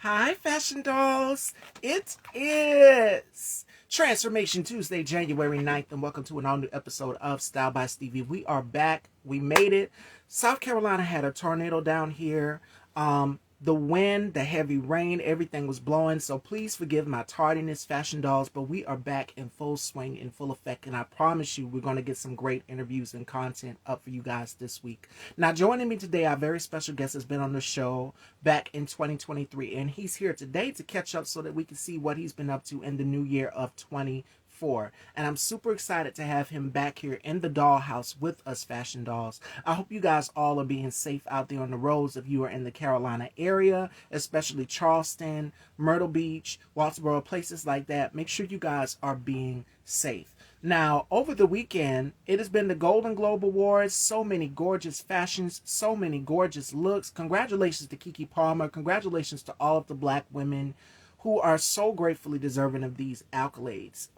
Hi, Fashion Dolls. It is Transformation Tuesday, January 9th, and welcome to an all-new episode of Style by Stevie. We are back. We made it. South Carolina had a tornado down here. The wind, the heavy rain, everything was blowing, so please forgive my tardiness, Fashion Dolls, but we are back in full swing, in full effect, and I promise you we're going to get some great interviews and content up for you guys this week. Now, joining me today, our very special guest has been on the show back in 2023, and he's here today to catch up so that we can see what he's been up to in the new year of 2024. And I'm super excited to have him back here in the dollhouse with us, Fashion Dolls. I hope you guys all are being safe out there on the roads if you are in the Carolina area, especially Charleston, Myrtle Beach, Walterboro, places like that. Make sure you guys are being safe. Now, over the weekend, it has been the Golden Globe Awards. So many gorgeous fashions, so many gorgeous looks. Congratulations to Keke Palmer. Congratulations to all of the black women who are so gratefully deserving of these accolades.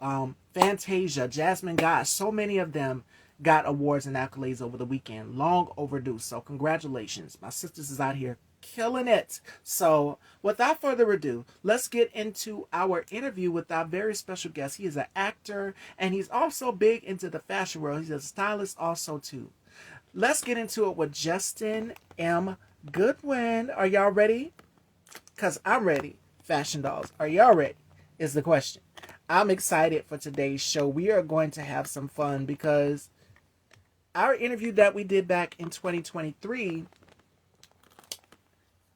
Fantasia, Jasmine Guy, so many of them got awards and accolades over the weekend. Long overdue. So congratulations. My sisters is out here killing it. So without further ado, let's get into our interview with our very special guest. He is an actor and he's also big into the fashion world. He's a stylist also too. Let's get into it with Justin M. Goodwin. Are y'all ready? Because I'm ready. Fashion Dolls, are y'all ready? Is the question. I'm excited for today's show. We are going to have some fun because our interview that we did back in 2023,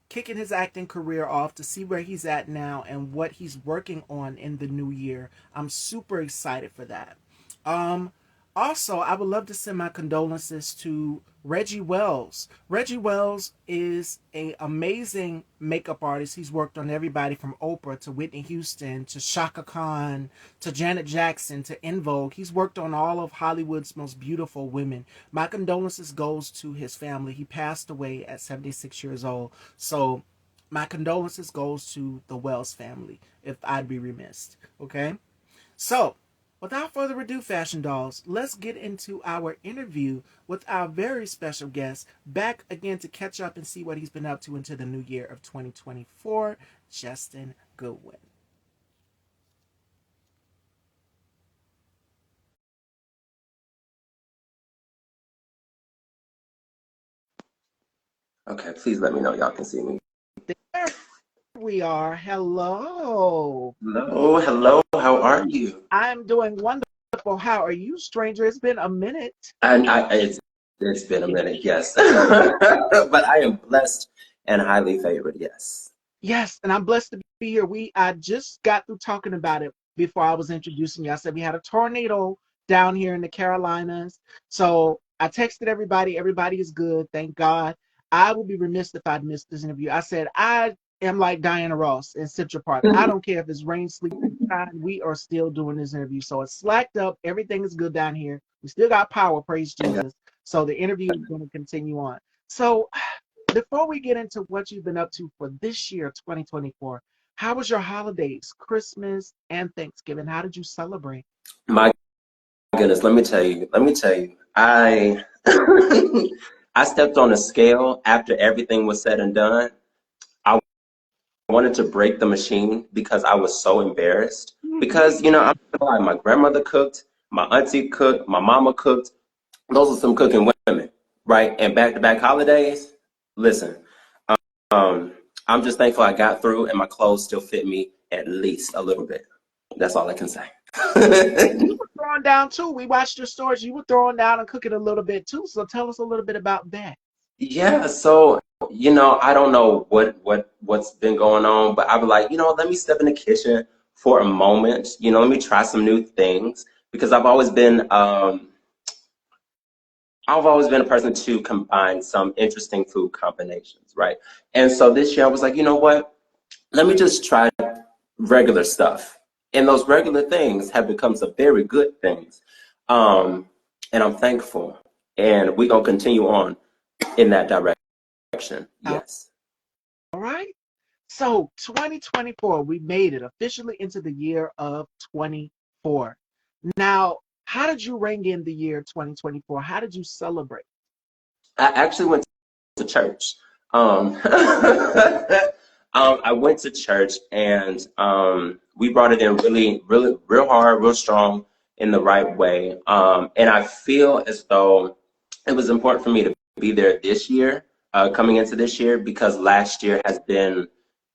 kicking his acting career off to see where he's at now and what he's working on in the new year. I'm super excited for that. Also, I would love to send my condolences to Reggie Wells. Reggie Wells is an amazing makeup artist. He's worked on everybody from Oprah to Whitney Houston to Shaka Khan to Janet Jackson to En Vogue. He's worked on all of Hollywood's most beautiful women. My condolences goes to his family. He passed away at 76 years old. So my condolences goes to the Wells family, if I'd be remiss. Okay? So, without further ado, Fashion Dolls, let's get into our interview with our very special guest, back again to catch up and see what he's been up to into the new year of 2024, Justin Goodwin. Okay, please let me know y'all can see me. There we are. Hello. Hello, how are you? I'm doing wonderful. How are you, stranger? It's been a minute. It's been a minute, yes. But I am blessed and highly favored, yes. Yes, and I'm blessed to be here. I just got through talking about it before I was introducing you. I said we had a tornado down here in the Carolinas. So I texted everybody. Everybody is good. Thank God. I would be remiss if I'd missed this interview. I said I am like Diana Ross in Central Park. I don't care if it's rain, sleet, shine. We are still doing this interview. So it's slacked up. Everything is good down here. We still got power. Praise Jesus. So the interview is going to continue on. So before we get into what you've been up to for this year, 2024, how was your holidays, Christmas and Thanksgiving? How did you celebrate? My goodness, let me tell you. I I stepped on a scale after everything was said and done. I wanted to break the machine because I was so embarrassed. Because, I'm like, my grandmother cooked, my auntie cooked, my mama cooked. Those are some cooking women, right? And back-to-back holidays, listen, I'm just thankful I got through and my clothes still fit me at least a little bit. That's all I can say. You were throwing down too. We watched your stories. You were throwing down and cooking a little bit too. So tell us a little bit about that. Yeah, so, I don't know what's been going on, but I was like, let me step in the kitchen for a moment. Let me try some new things because I've always been a person to combine some interesting food combinations, right? And so this year I was like, you know what? Let me just try regular stuff. And those regular things have become some very good things. And I'm thankful. And we're going to continue on in that direction. Yes. All right. So 2024, we made it officially into the year of 24. Now, how did you ring in the year 2024? How did you celebrate? I actually went to church. I went to church and we brought it in really, real hard, real strong in the right way. And I feel as though it was important for me to be there this year, coming into this year, because last year has been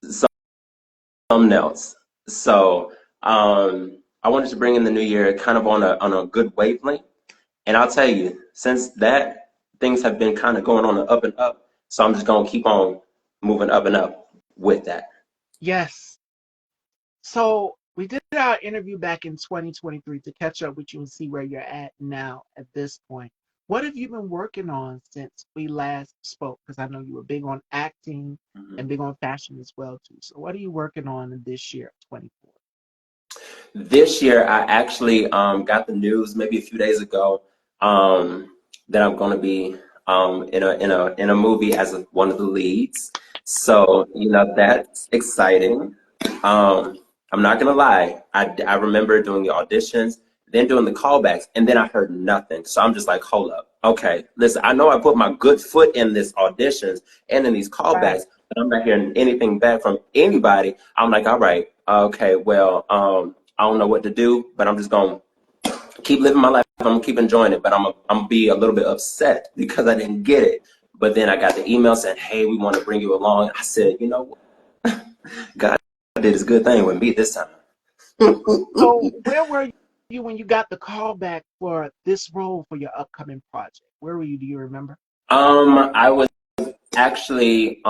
something else. So I wanted to bring in the new year kind of on a good wavelength. And I'll tell you, since that, things have been kind of going on the up and up. So I'm just gonna keep on moving up and up with that. Yes. So we did our interview back in 2023 to catch up with you and see where you're at now at this point. What have you been working on since we last spoke? Because I know you were big on acting and big on fashion as well too. So what are you working on this year, 24? This year, I actually got the news maybe a few days ago that I'm going to be in a movie as one of the leads. So that's exciting. I'm not gonna lie. I remember doing the auditions, then doing the callbacks, and then I heard nothing. So I'm just like, hold up. Okay, listen. I know I put my good foot in this auditions and in these Right. callbacks, but I'm not hearing anything back from anybody. I'm like, all right, okay, well, I don't know what to do, but I'm just gonna keep living my life. I'm gonna keep enjoying it, but I'm gonna be a little bit upset because I didn't get it. But then I got the email saying, "Hey, we want to bring you along." I said, you know what? God did his good thing with me this time. So where were you when you got the call back for this role for your upcoming project? Where were you? Do you remember? I was actually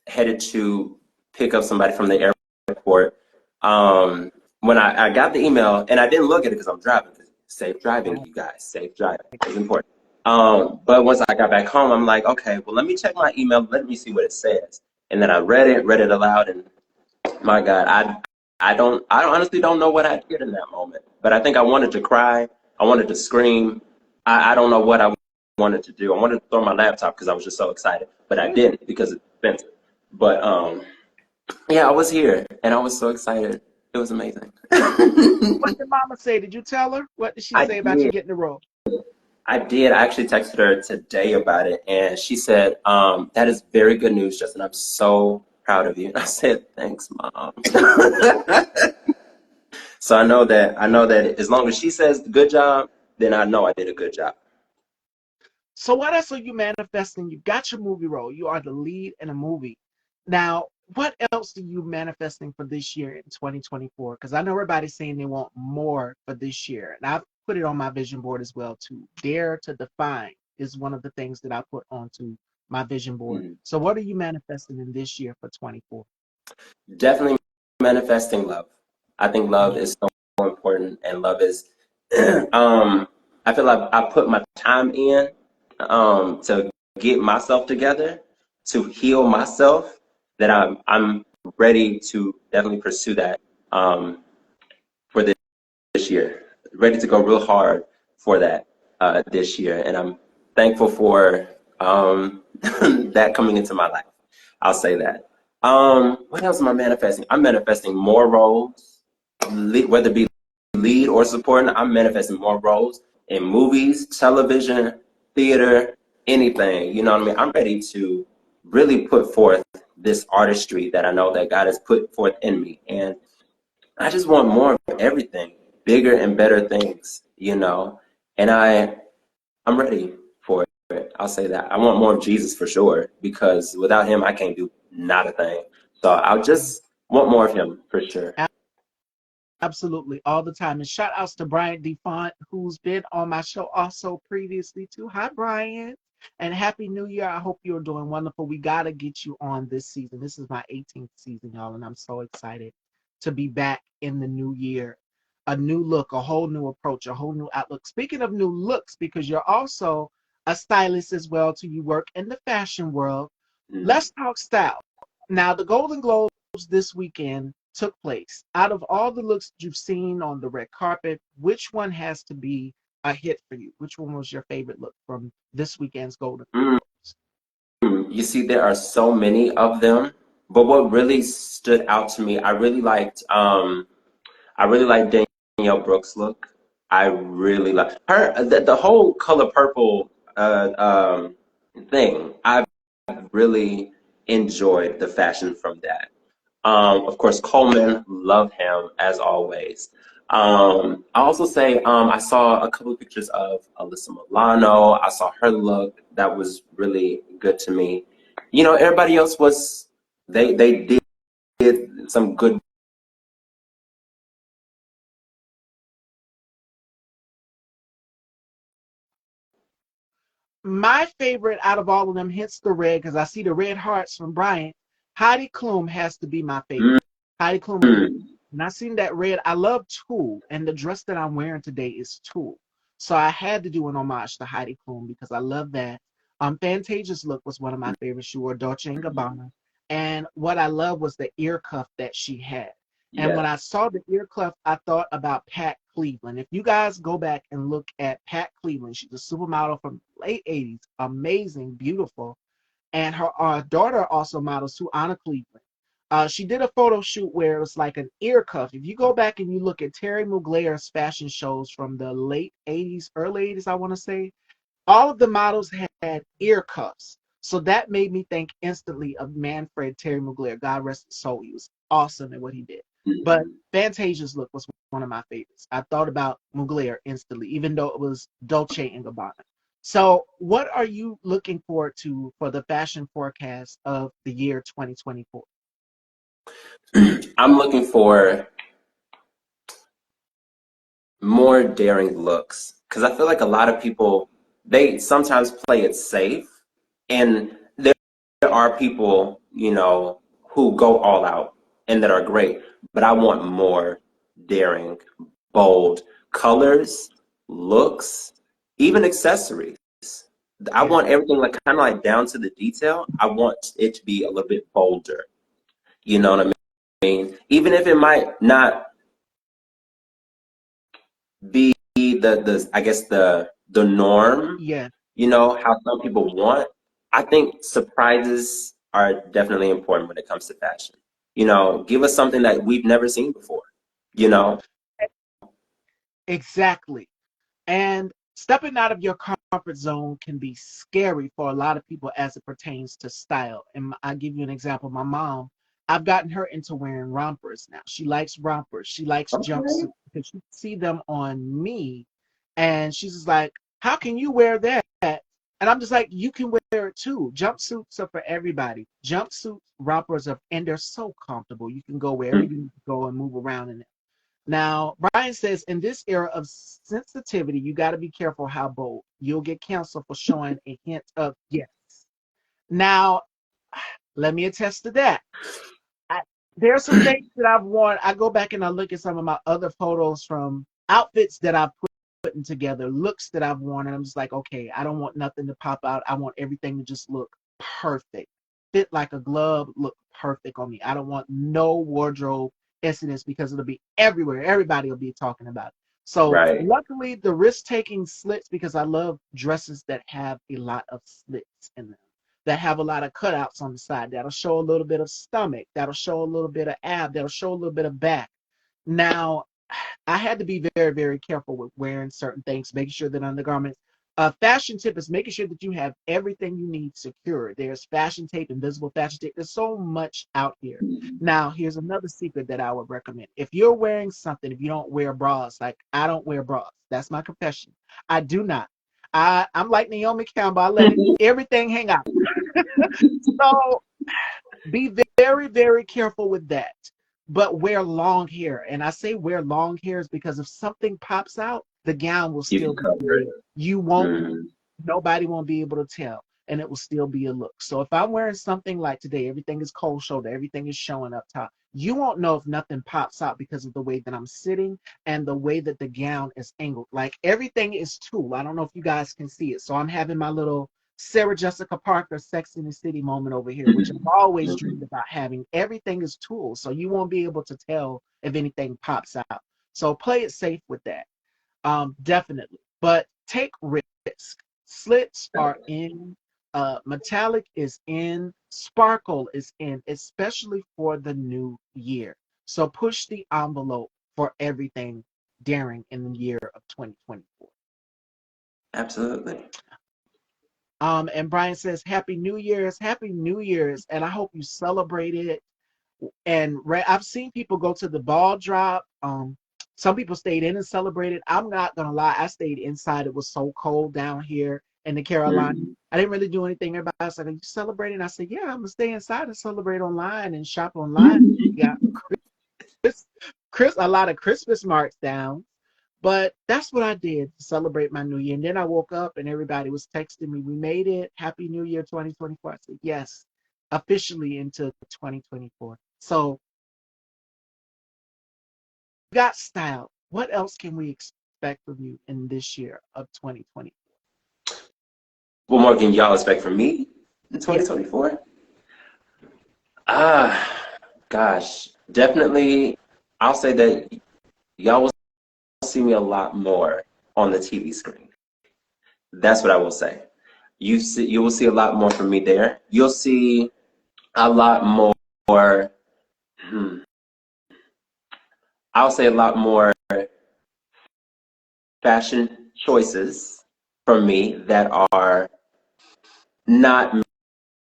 headed to pick up somebody from the airport. When I got the email, and I didn't look at it because I'm driving. Safe driving, Right. you guys. Safe driving is important. But once I got back home, I'm like, okay, well, let me check my email. Let me see what it says. And then I read it aloud, and my God, I honestly don't know what I did in that moment. But I think I wanted to cry. I wanted to scream. I don't know what I wanted to do. I wanted to throw my laptop because I was just so excited, but I didn't because it's expensive. But yeah, I was here and I was so excited. It was amazing. What did Mama say? Did you tell her? What did she I say about you did. getting the role? I did. I actually texted her today about it, and she said, "That is very good news, Justin. I'm so proud of you." And I said, "Thanks, Mom." So I know that as long as she says good job, then I know I did a good job. So what else are you manifesting? You got your movie role. You are the lead in a movie. Now, what else are you manifesting for this year in 2024? Because I know everybody's saying they want more for this year. And I've put it on my vision board as well too. Dare to define is one of the things that I put onto my vision board. Mhm. So what are you manifesting in this year for 24? Definitely manifesting love. I think love Mm. is so important, and love is. I feel like I put my time in to get myself together, to heal myself. That I'm ready to definitely pursue that for this year. Ready to go real hard for that this year, and I'm thankful for that coming into my life. I'll say that. What else am I manifesting? I'm manifesting more roles, whether it be lead or supporting. I'm manifesting more roles in movies, television, theater, anything. You know what I mean? I'm ready to really put forth this artistry that I know that God has put forth in me, and I just want more of everything, bigger and better things. And I'm ready for it. I'll say that. I want more of Jesus for sure, because without him, I can't do not a thing. So I'll just want more of him for sure. Absolutely, all the time. And shout outs to Brian DeFont, who's been on my show also previously too. Hi, Brian. And Happy New Year. I hope you're doing wonderful. We got to get you on this season. This is my 18th season, y'all, and I'm so excited to be back in the new year. A new look, a whole new approach, a whole new outlook. Speaking of new looks, because you're also a stylist as well, too. You work in the fashion world. Mm. Let's talk style. Now, the Golden Globes this weekend took place. Out of all the looks you've seen on the red carpet, which one has to be a hit for you? Which one was your favorite look from this weekend's Golden Mm. Globes? You see, there are so many of them, but what really stood out to me, I really like Danielle Brooks' look. I really like her. The whole color purple thing. I really enjoyed the fashion from that. Of course, Coleman, love him as always. I also say I saw a couple of pictures of Alyssa Milano. I saw her look. That was really good to me. You know, everybody else was they did some good. My favorite out of all of them, hits the red, because I see the red hearts from Bryant. Heidi Klum has to be my favorite. Heidi Klum, and I seen that red. I love Tool, and the dress that I'm wearing today is Tool. So I had to do an homage to Heidi Klum because I love that. Fantasia's look was one of my favorites. She wore Dolce and Gabbana, and what I love was the ear cuff that she had. And Yes. when I saw the ear cuff, I thought about Pat Cleveland. If you guys go back and look at Pat Cleveland, she's a supermodel from late 80s, amazing, beautiful. And her daughter also models too, Anna Cleveland. She did a photo shoot where it was like an ear cuff. If you go back and you look at Terry Mugler's fashion shows from the late 80s, early 80s, I want to say, all of the models had ear cuffs. So that made me think instantly of Manfred Terry Mugler. God rest his soul. He was awesome at what he did. But Fantasia's look was one of my favorites. I thought about Mugler instantly, even though it was Dolce and Gabbana. So, what are you looking forward to for the fashion forecast of the year 2024? I'm looking for more daring looks because I feel like a lot of people they sometimes play it safe, and there are people who go all out and that are great, but I want more daring, bold colors, looks, even accessories. I Yeah, want everything like kind of like down to the detail. I want it to be a little bit bolder. You know what I mean? Even if it might not be the I guess the norm, yeah. how some people want. I think surprises are definitely important when it comes to fashion. Give us something that we've never seen before, you know? Exactly. And stepping out of your comfort zone can be scary for a lot of people as it pertains to style. And I'll give you an example. My mom, I've gotten her into wearing rompers now. She likes rompers. She likes Okay. jumpsuits because she see them on me. And she's just like, how can you wear that? And I'm just like, you can wear it too. Jumpsuits are for everybody. Jumpsuits, rompers are, and they're so comfortable. You can go wherever you need to go and move around in it. Now, Brian says, in this era of sensitivity, you got to be careful how bold. You'll get canceled for showing a hint of yes. Now, let me attest to that. I, there are some things that I've worn. I go back and I look at some of my other photos from outfits that I've putting together, looks that I've worn, and I'm just like, okay, I don't want nothing to pop out. I want everything to just look perfect, fit like a glove, look perfect on me. I don't want no wardrobe incidents because it'll be everywhere. Everybody will be talking about it. So Right. luckily, the risk taking slits because I love dresses that have a lot of slits in them, that have a lot of cutouts on the side. That'll show a little bit of stomach. That'll show a little bit of ab. That'll show a little bit of back. Now, I had to be very, very careful with wearing certain things, making sure that undergarments. Fashion tip is making sure that you have everything you need secure. There's fashion tape, invisible fashion tape. There's so much out here. Now, here's another secret that I would recommend. If you're wearing something, if you don't wear bras, like I don't wear bras, that's my confession. I do not. I'm like Naomi Campbell. I let everything hang out. So be very, very careful with that. But wear long hair. And I say wear long hairs because if something pops out, the gown will You still can be cover it. there. You won't, Mm. nobody won't be able to tell. And it will still be a look. So if I'm wearing something like today, everything is cold shoulder, everything is showing up top. You won't know if nothing pops out because of the way that I'm sitting and the way that the gown is angled. Like everything is tulle. I don't know if you guys can see it. So I'm having my little Sarah Jessica Parker Sex in the City moment over here, which I've always dreamed about having. Everything is tools, so you won't be able to tell if anything pops out. So play it safe with that. Definitely. But take risk. Slits are in, metallic is in, sparkle is in, especially for the new year. So push the envelope for everything daring in the year of 2024. Absolutely. And Brian says, Happy New Year's, Happy New Year's. And I hope you celebrate it. And I've seen people go to the ball drop. Some people stayed in and celebrated. I'm not gonna lie, I stayed inside. It was so cold down here in the Carolinas. Mhm. I didn't really do anything. Everybody's like, "Are you celebrating?" I said, "Yeah, I'm gonna stay inside and celebrate online and shop online." We got a lot of Christmas marks down, but that's what I did to celebrate my New Year. And then I woke up and everybody was texting me, "We made it! Happy New Year, 2024." I said, "Yes, officially into 2024." So got style. What else can we expect from you in this year of 2020? What more can y'all expect from me in Yeah, 2024? Ah, gosh, definitely. I'll say that y'all will see me a lot more on the TV screen. That's what I will say. You will see a lot more from me there. You'll see a lot more. Hmm, I'll say a lot more fashion choices from me that are not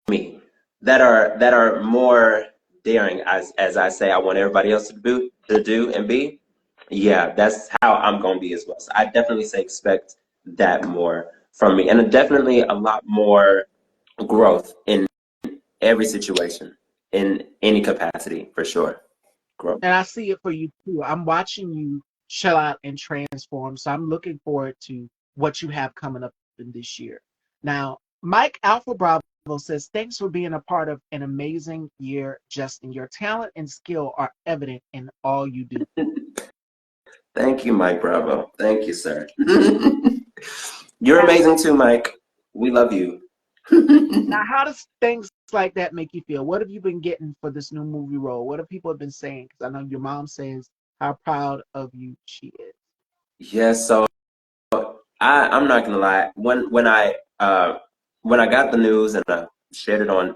me, that are more daring, as I say I want everybody else to do and be. Yeah, that's how I'm gonna be as well. So I definitely say expect that more from me, and definitely a lot more growth in every situation, in any capacity, for sure. Growth. and I see it for you too. I'm watching you shell out and transform. So I'm looking forward to what you have coming up in this year. Now, Mike Alpha Bravo says, "Thanks for being a part of an amazing year, Justin. Your talent and skill are evident in all you do." Thank you, Mike Bravo. Thank you, sir. You're Now, amazing too, Mike. We love you. now, how does things like that make you feel? What have you been getting for this new movie role? What have people been saying? Because I know your mom says how proud of you she is. Yes, so I'm not gonna lie. When I got the news and I shared it on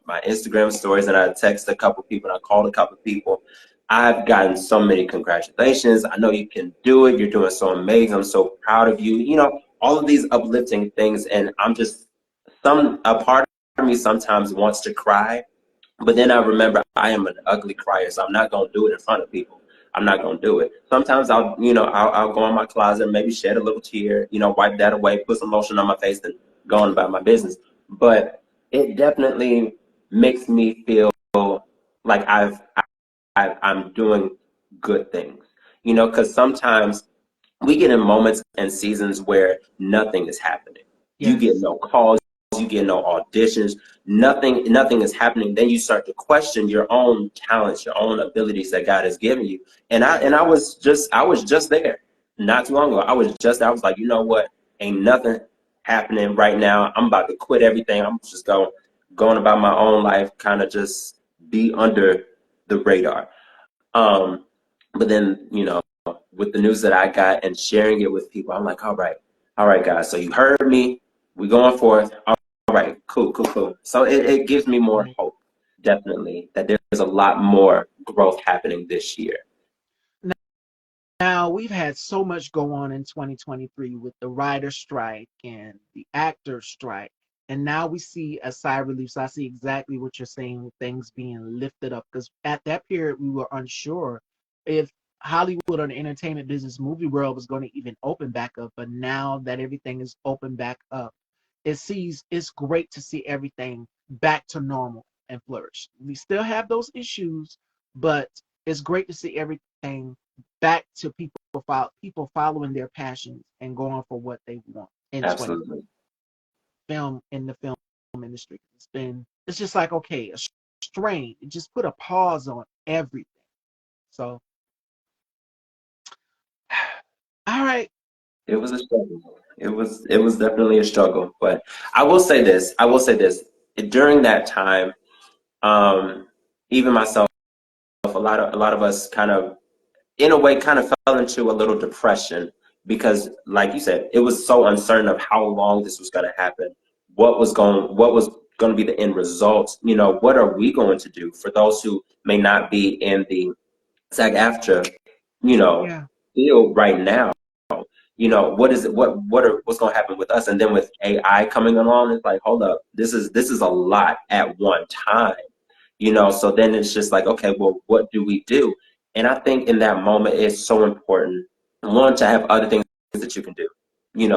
my Instagram stories and I texted a couple people and I called a couple people, I've gotten so many congratulations. I know you can do it. You're doing so amazing. I'm so proud of you. You know, all of these uplifting things, and I'm just a part of me sometimes wants to cry, but then I remember I am an ugly crier, so I'm not gonna do it in front of people. I'm not gonna do it. Sometimes I'll go in my closet, maybe shed a little tear, wipe that away, put some lotion on my face, and go on about my business. But it definitely makes me feel like I'm doing good things. Because sometimes we get in moments and seasons where nothing is happening. You get Yes. no calls, you get no auditions, nothing is happening. Then you start to question your own talents, your own abilities that God has given you. And I was just there not too long ago. I was like, you know what? Ain't nothing happening right now. I'm about to quit everything. I'm just going about my own life, kind of just be under the radar. Um, but then, with the news that I got and sharing it with people, I'm like, all right, guys. So you heard me. We going forth. All right, cool, cool, cool. So it gives me more Right. hope, definitely, that there's a lot more growth happening this year. Now, we've had so much go on in 2023 with the writer strike and the actor strike. And now we see a sigh of relief. So I see exactly what you're saying with things being lifted up. Because at that period, we were unsure if Hollywood or the entertainment business movie world was going to even open back up. But now that everything is open back up, it's great to see everything back to normal and flourish. We still have those issues, but it's great to see everything back to people following their passions and going for what they want in 20 Absolutely. film in the film industry. It's just like, okay, a strain. It just put a pause on everything. So all right. It was a struggle. It was definitely a struggle. But I will say this. I will say this. During that time, um, even myself, a lot of us kind of in a way kind of fell into a little depression because like you said it was so uncertain of how long this was going to happen, what was going to be the end result. What are we going to do for those who may not be in the SAG-AFTRA you know Yeah. field right now? what is it, what's going to happen with us? And then with AI coming along, it's like, hold up, this is a lot at one time. So then it's just like, okay, well, what do we do? And I think in that moment, it's so important, one, to have other things that you can do,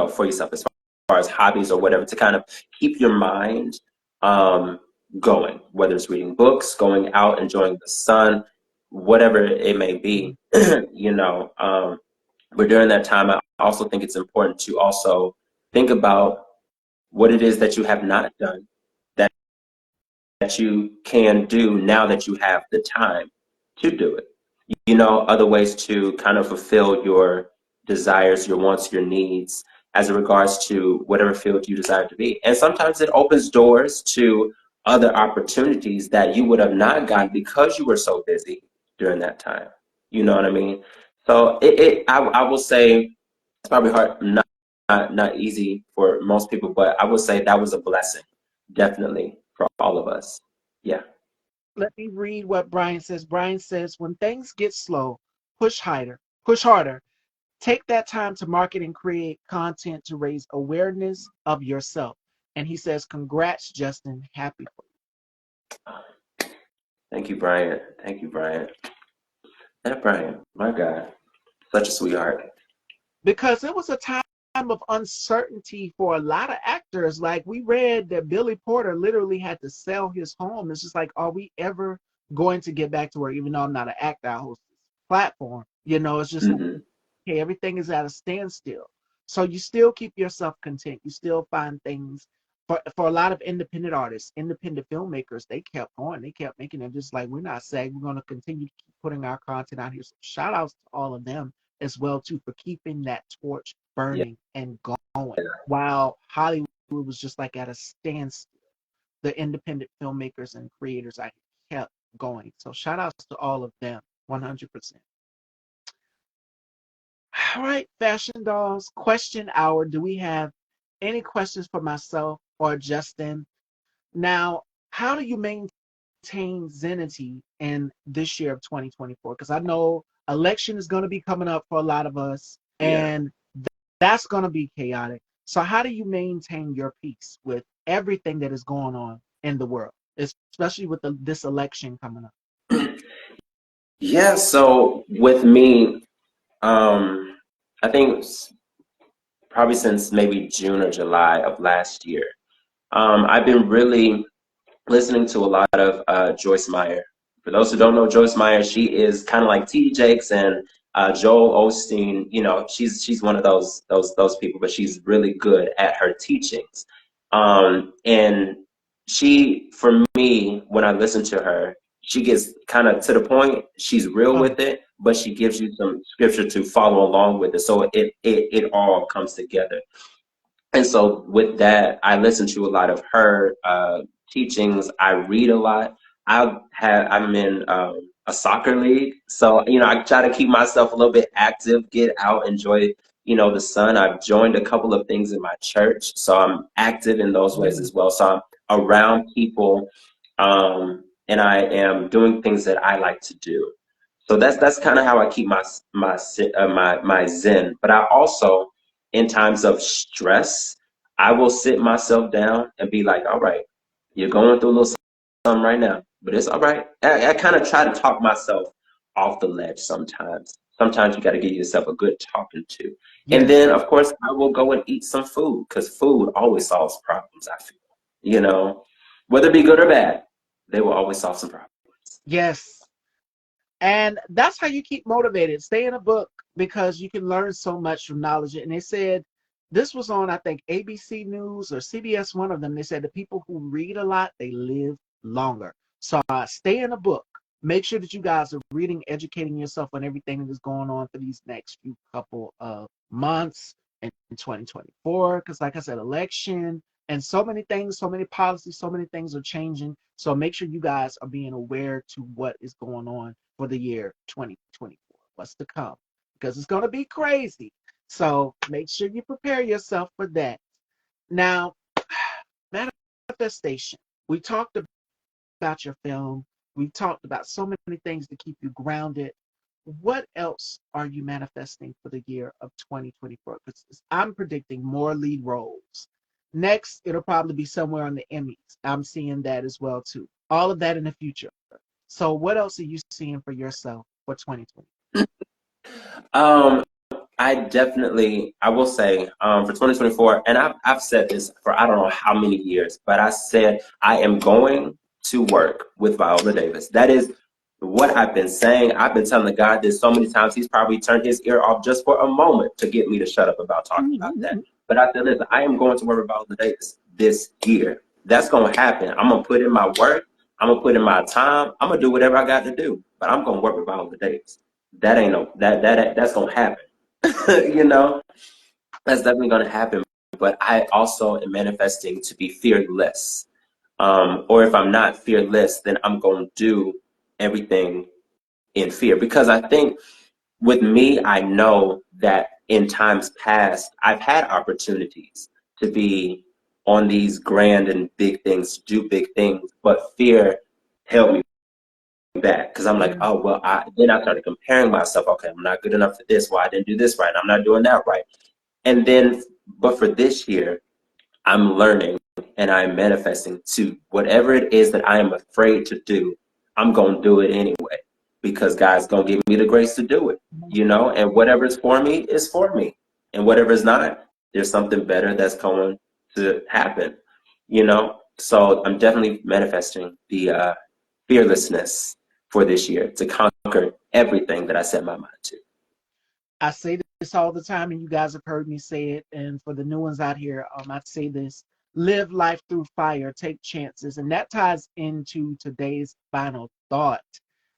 for yourself, as far as hobbies or whatever, to kind of keep your mind um, going, whether it's reading books, going out, enjoying the sun, whatever it may be, but during that time, I also think it's important to also think about what it is that you have not done, that you can do now that you have the time to do it. Other ways to kind of fulfill your desires, your wants, your needs as it regards to whatever field you desire to be. And sometimes it opens doors to other opportunities that you would have not gotten because you were so busy during that time. You know what I mean? So I will say it's probably hard, not easy for most people, but I would say that was a blessing, definitely, for all of us. Yeah. Let me read what Brian says. Brian says, when things get slow, push harder. Take that time to market and create content to raise awareness of yourself. And he says, congrats, Justin. Happy for Thank you, Brian. Thank you, Brian. That Brian, my God, such a sweetheart. because it was a time of uncertainty for a lot of actors. Like we read that Billy Porter literally had to sell his home. It's just like, are we ever going to get back to where, even though I'm not an actor, I host this platform, it's just like, Hmm. okay, everything is at a standstill. So you still keep yourself content. You still find things. For a lot of independent artists, independent filmmakers, they kept going. They kept making it, just like, we're not saying we're going to continue to keep putting our content out here. So shout outs to all of them as well too, for keeping that torch Yeah. burning and going while Hollywood was just like at a standstill. The independent filmmakers and creators I kept going. So shout outs to all of them, 100%. All right, Fashion Dolls, question hour. Do we have any questions for myself or Justin? Now, how do you maintain zenity in this year of 2024? Because I know election is going to be coming up for a lot of us, Yeah. and that's going to be chaotic. So, how do you maintain your peace with everything that is going on in the world, especially with this election coming up? Yeah. So with me, I think probably since maybe June or July of last year, I've been really listening to a lot of Joyce Meyer. For those who don't know Joyce Meyer, she is kind of like T.D. Jakes and Joel Osteen. She's one of those people, but she's really good at her teachings. And she, for me, when I listen to her, she gets kind of to the point. She's real Um, with it, but she gives you some scripture to follow along with it, so it all comes together. And so with that, I listen to a lot of her teachings. I read a lot. I'm in a soccer league, so I try to keep myself a little bit active, get out, enjoy the sun. I've joined a couple of things in my church, so I'm active in those ways mm, as well. So I'm around people, and I am doing things that I like to do. So that's kind of how I keep my zen. But I also, in times of stress, I will sit myself down and be like, all right, you're going through a little something right now, but it's all right. I kind of try to talk myself off the ledge sometimes. Sometimes you got to give yourself a good talking to. And yes, then, of course, I will go and eat some food, because food always solves problems, I feel. Whether it be good or bad, they will always solve some problems. yes. And that's how you keep motivated. Stay in a book because you can learn so much from knowledge. And they said this was on, I think, ABC News or CBS, one of them. They said the people who read a lot, they live longer. So stay in a book. Make sure that you guys are reading, educating yourself on everything that is going on for these next few couple of months in 2024. Because, like I said, election and so many things, so many policies, so many things are changing. So make sure you guys are being aware to what is going on for the year 2024, what's to come, because it's going to be crazy. So make sure you prepare yourself for that. Now, manifestation. We talked about your film. We talked about so many things to keep you grounded. what else are you manifesting for the year of 2024? Because I'm predicting more lead roles. Next, it'll probably be somewhere on the Emmys. I'm seeing that as well too. All of that in the future. So, what else are you seeing for yourself for 2020? Um, I will say, for 2024, and I've said this for I don't know how many years, but I said I am going to work with Viola Davis. That is what I've been saying. I've been telling God this so many times. He's probably turned his ear off just for a moment to get me to shut up about talking about that. But I said, listen, I am going to work with Viola Davis this year. That's going to happen. I'm going to put in my work. I'm going to put in my time. I'm going to do whatever I got to do. But I'm going to work with Viola Davis. That ain't no, that's going to happen. You know, that's definitely going to happen. But I also am manifesting to be fearless. Or if I'm not fearless, then I'm going to do everything in fear. Because I think with me, I know that in times past, I've had opportunities to be on these grand and big things, do big things, but fear held me back because I'm like, Yeah. oh, well, then I started comparing myself. Okay, I'm not good enough for this. Well, I didn't do this right. I'm not doing that right. And then, but for this year, I'm learning and I'm manifesting to whatever it is that I am afraid to do, I'm going to do it anyway because God's going to give me the grace to do it, you know, and whatever's for me is for me. And whatever is not, there's something better that's going to happen, you know. So I'm definitely manifesting the fearlessness for this year to conquer everything that I set my mind to. I say this all the time, and you guys have heard me say it. And for the new ones out here, I say this: live life through fire, take chances, and that ties into today's final thought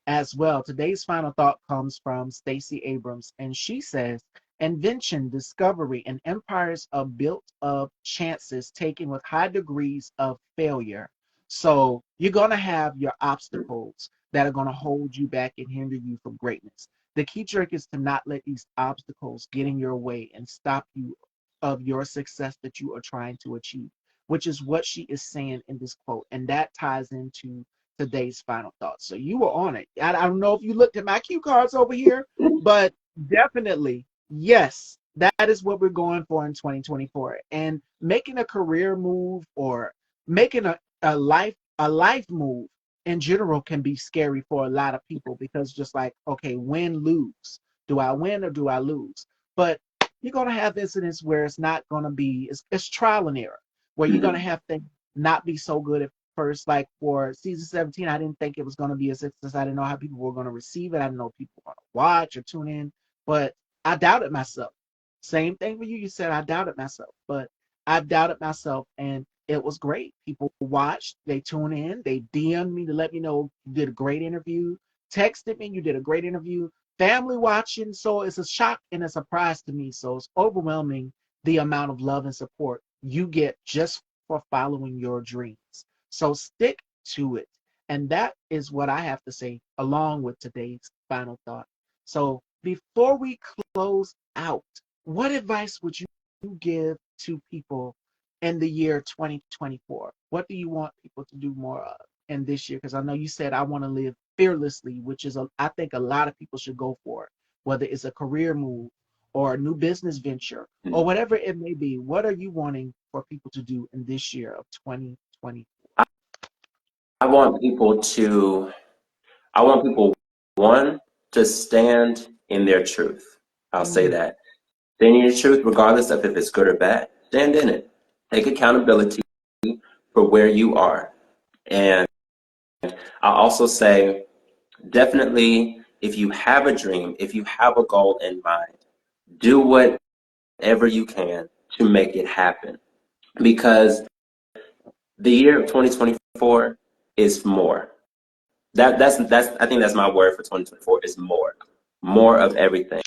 as well. Today's final thought comes from Stacey Abrams, and she says, "Invention, discovery, and empires are built of chances taken with high degrees of failure." So you're gonna have your obstacles that are gonna hold you back and hinder you from greatness. The key trick is to not let these obstacles get in your way and stop you of your success that you are trying to achieve, which is what she is saying in this quote. And that ties into today's final thoughts. So you were on it. I don't know if you looked at my cue cards over here, but definitely, yes, that is what we're going for in 2024. And making a career move or making a life move in general can be scary for a lot of people because just like, okay, win, lose. Do I win or do I lose? But you're going to have incidents where it's not going to be, it's trial and error, where you're going to Mhm. have things not be so good at first. Like for season 17, I didn't think it was going to be a success. I didn't know how people were going to receive it. I didn't know if people were going to watch or tune in, but I doubted myself. Same thing for you. You said I doubted myself, but I've doubted myself and it was great. People watched, they tune in, they DM'd me to let me know you did a great interview, texted me, you did a great interview, family watching. So it's a shock and a surprise to me. So it's overwhelming the amount of love and support you get just for following your dreams. So stick to it. And that is what I have to say along with today's final thought. So before we close out, what advice would you give to people in the year 2024? What do you want people to do more of in this year? Because I know you said I want to live fearlessly, which is I think a lot of people should go for it, whether it's a career move or a new business venture or whatever it may be. What are you wanting for people to do in this year of 2020? I want people to, I want people, one, to stand in their truth. I'll say Mm, that. Stand in your truth, regardless of if it's good or bad. Stand in it. Take accountability for where you are. And I'll also say, definitely, if you have a dream, if you have a goal in mind, do whatever you can to make it happen. Because the year of 2024 is more. That's I think that's my word for 2024 is more of everything.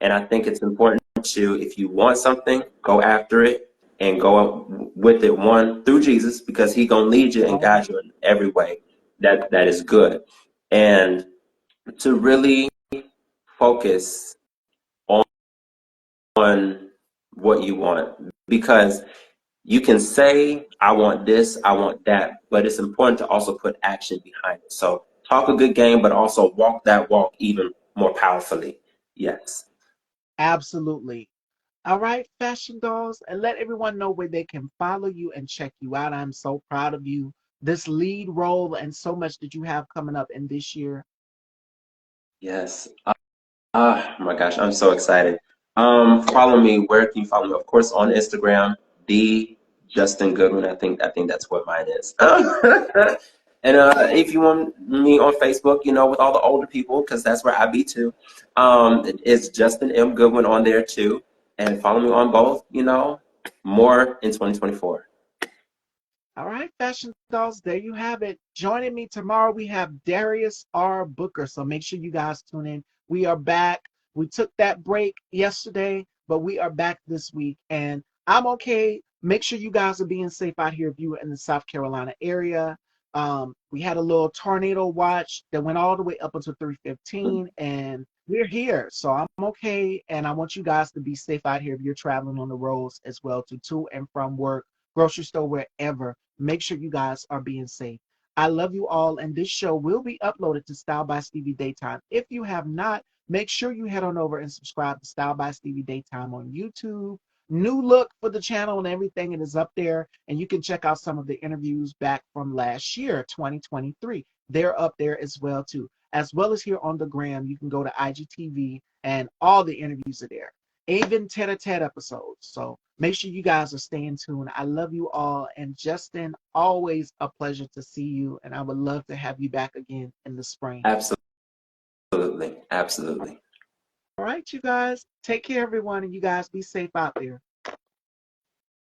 And I think it's important to, if you want something, go after it and go with it, one, through Jesus, because He gonna lead you and guide you in every way that is good, and to really focus on what you want, because you can say, I want this, I want that, but it's important to also put action behind it. So talk a good game, but also walk that walk even more powerfully. Yes. Absolutely. All right, fashion dolls, and let everyone know where they can follow you and check you out. I'm so proud of you. This lead role and so much that you have coming up in this year. Yes. Ah, my gosh, I'm so excited. Follow me. Where can you follow me? Of course, on Instagram, the Justin Goodwin. I think that's what mine is. And if you want me on Facebook, with all the older people, because that's where I be too. It's Justin M. Goodwin on there too. And follow me on both, more in 2024. All right, fashion dolls, there you have it. Joining me tomorrow, we have Darius R. Booker. So make sure you guys tune in. We are back. We took that break yesterday, but we are back this week. And I'm okay. Make sure you guys are being safe out here if you were in the South Carolina area. We had a little tornado watch that went all the way up until 3:15, and we're here. So I'm okay. And I want you guys to be safe out here if you're traveling on the roads as well, to and from work, grocery store, wherever. Make sure you guys are being safe. I love you all, and this show will be uploaded to Style by Stevie Daytime. If you have not, make sure you head on over and subscribe to Style by Stevie Daytime on YouTube. New look for the channel and everything, it is up there, and you can check out some of the interviews back from last year, 2023. They're up there as well too, as well as here on the gram. You can go to IGTV, and all the interviews are there, even tete-a-tete episodes. So make sure you guys are staying tuned. I love you all. And Justin, always a pleasure to see you. And I would love to have you back again in the spring. Absolutely. Absolutely. All right, you guys. Take care, everyone. And you guys be safe out there.